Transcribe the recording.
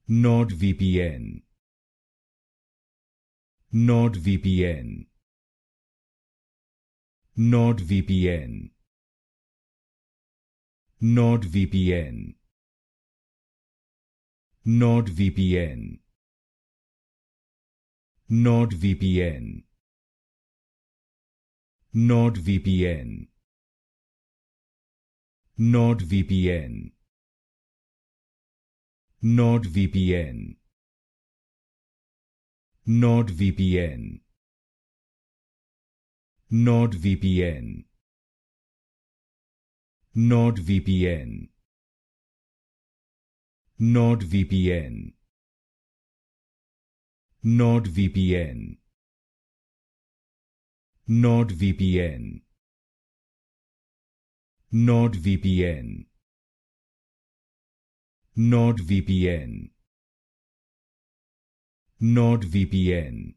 NordVPN, NordVPN, NordVPN, NordVPN, NordVPN, NordVPN, NordVPN, NordVPN, NordVPN, NordVPN, NordVPN, NordVPN, NordVPN, NordVPN, NordVPN, NordVPN, NordVPN, NordVPN,